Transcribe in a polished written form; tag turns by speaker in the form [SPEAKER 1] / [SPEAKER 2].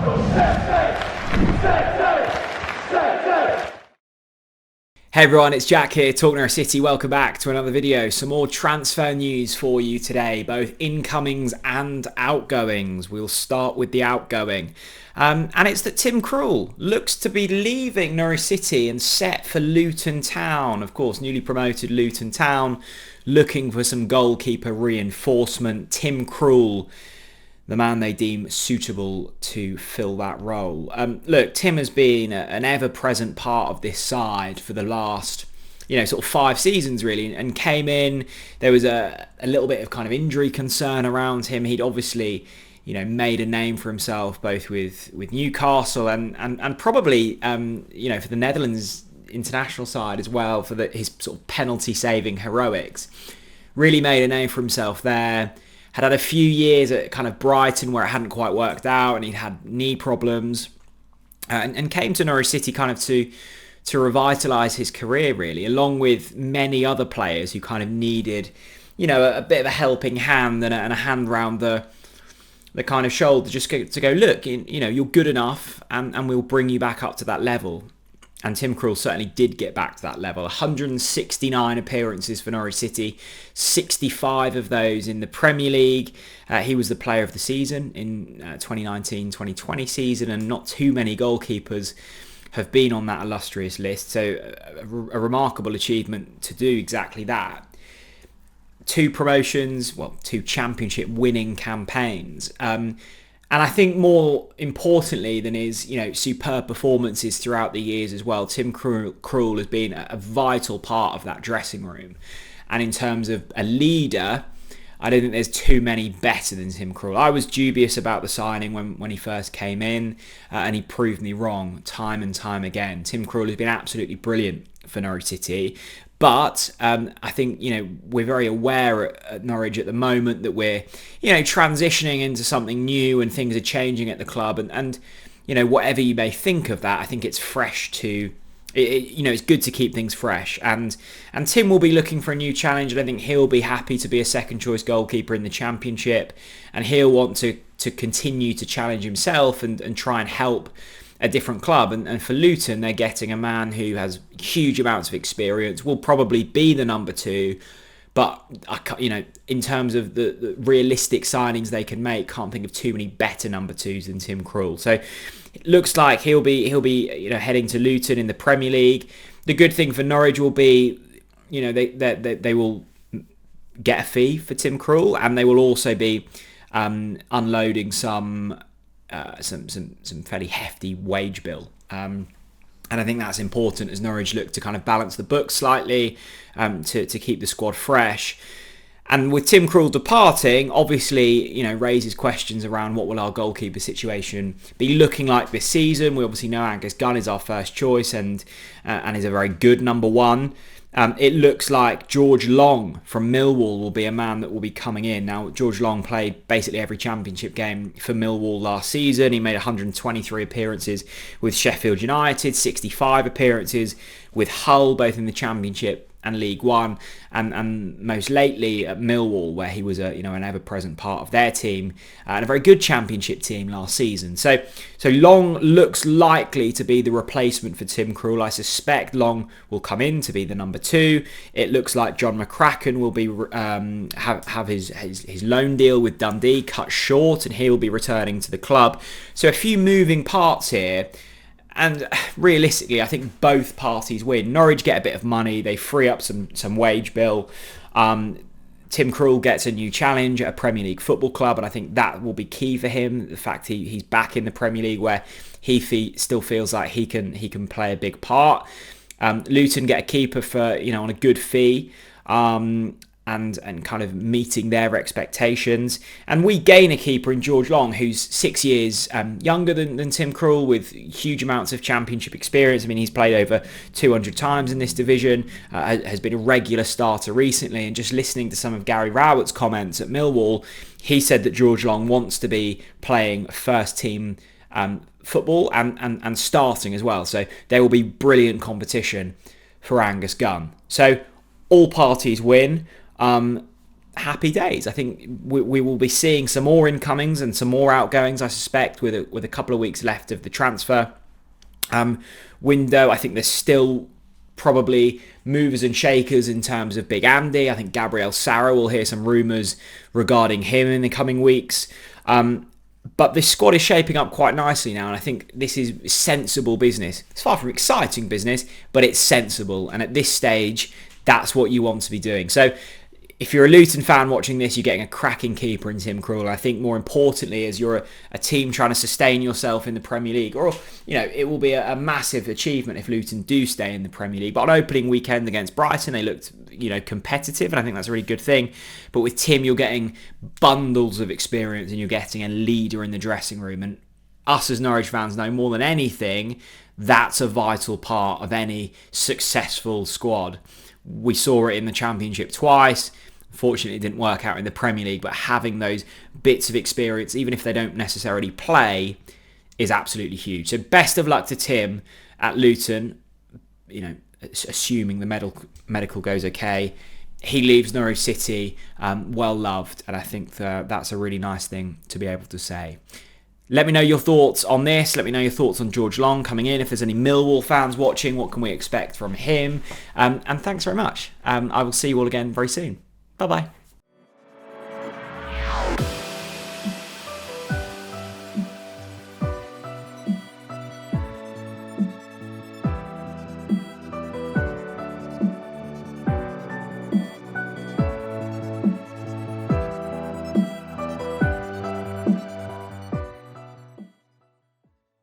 [SPEAKER 1] Hey everyone, it's Jack here, TalkNorwichCity. Welcome back to another video. Some more transfer news for you today, both incomings and outgoings. We'll start with the outgoing. And it's that Tim Krul looks to be leaving Norwich City and set for Luton Town. Of course, newly promoted Luton Town, looking for some goalkeeper reinforcement. Tim Krul, the man they deem suitable to fill that role. Look, Tim has been an ever-present part of this side for the last, sort of 5 seasons really, and came in. There was a little bit of kind of injury concern around him. He'd obviously, made a name for himself both with Newcastle and probably, for the Netherlands international side as well, for his sort of penalty-saving heroics. Really made a name for himself there. Had a few years at kind of Brighton where it hadn't quite worked out, and he'd had knee problems, and came to Norwich City kind of to revitalise his career really, along with many other players who kind of needed, a bit of a helping hand and a hand round the kind of shoulder, just to go, look, you're good enough, and we'll bring you back up to that level. And Tim Krul certainly did get back to that level. 169 appearances for Norwich City, 65 of those in the Premier League. He was the player of the season in 2019-2020 season, and not too many goalkeepers have been on that illustrious list. So a remarkable achievement to do exactly that. 2 promotions, 2 championship winning campaigns. And I think more importantly than his, superb performances throughout the years as well, Tim Krul has been a vital part of that dressing room. And in terms of a leader, I don't think there's too many better than Tim Krul. I was dubious about the signing when he first came in, and he proved me wrong time and time again. Tim Krul has been absolutely brilliant for Norwich City. But I think, we're very aware at Norwich at the moment that we're, transitioning into something new, and things are changing at the club. And whatever you may think of that, I think it's fresh to, it's good to keep things fresh. And Tim will be looking for a new challenge. And I think he'll be happy to be a second choice goalkeeper in the Championship. And he'll want to continue to challenge himself and try and help a different club. And for Luton, they're getting a man who has huge amounts of experience, will probably be the number 2, but in terms of the realistic signings they can make, can't think of too many better number 2s than Tim Krul. So it looks like he'll be heading to Luton in the Premier League. The good thing for Norwich will be, they will get a fee for Tim Krul, and they will also be unloading some fairly hefty wage bill, and I think that's important as Norwich look to kind of balance the books slightly, to keep the squad fresh. And with Tim Krul departing, obviously, raises questions around what will our goalkeeper situation be looking like this season. We obviously know Angus Gunn is our first choice and is a very good number 1. It looks like George Long from Millwall will be a man that will be coming in. Now, George Long played basically every championship game for Millwall last season. He made 123 appearances with Sheffield United, 65 appearances with Hull, both in the Championship and League One, and most lately at Millwall, where he was an ever-present part of their team, and a very good Championship team last season. So Long looks likely to be the replacement for Tim Krul. I suspect Long will come in to be the number 2. It looks like John McCracken will be have his loan deal with Dundee cut short, and he will be returning to the club. So a few moving parts here. And realistically, I think both parties win. Norwich get a bit of money. They free up some wage bill. Tim Krul gets a new challenge at a Premier League football club, and I think that will be key for him. The fact he's back in the Premier League, where he still feels like he can play a big part. Luton get a keeper for on a good fee. And kind of meeting their expectations. And we gain a keeper in George Long, who's 6 years younger than Tim Krul, with huge amounts of championship experience. I mean, he's played over 200 times in this division, has been a regular starter recently. And just listening to some of Gary Rowett's comments at Millwall, he said that George Long wants to be playing first team football and starting as well. So there will be brilliant competition for Angus Gunn. So all parties win. happy days. I think we will be seeing some more incomings and some more outgoings, I suspect, with a couple of weeks left of the transfer window. I think there's still probably movers and shakers in terms of Big Andy. I think Gabriel Sara, will hear some rumours regarding him in the coming weeks. But this squad is shaping up quite nicely now, and I think this is sensible business. It's far from exciting business, but it's sensible. And at this stage, that's what you want to be doing. So if you're a Luton fan watching this, you're getting a cracking keeper in Tim Krul. I think more importantly, as you're a team trying to sustain yourself in the Premier League, or it will be a massive achievement if Luton do stay in the Premier League. But on opening weekend against Brighton, they looked competitive, and I think that's a really good thing. But with Tim, you're getting bundles of experience, and you're getting a leader in the dressing room. And us as Norwich fans know more than anything, that's a vital part of any successful squad. We saw it in the Championship twice. Unfortunately, it didn't work out in the Premier League, but having those bits of experience, even if they don't necessarily play, is absolutely huge. So best of luck to Tim at Luton, assuming the medical goes okay. He leaves Norwich City well loved, and I think that's a really nice thing to be able to say. Let me know your thoughts on this. Let me know your thoughts on George Long coming in. If there's any Millwall fans watching, what can we expect from him? And thanks very much. I will see you all again very soon. Bye-bye.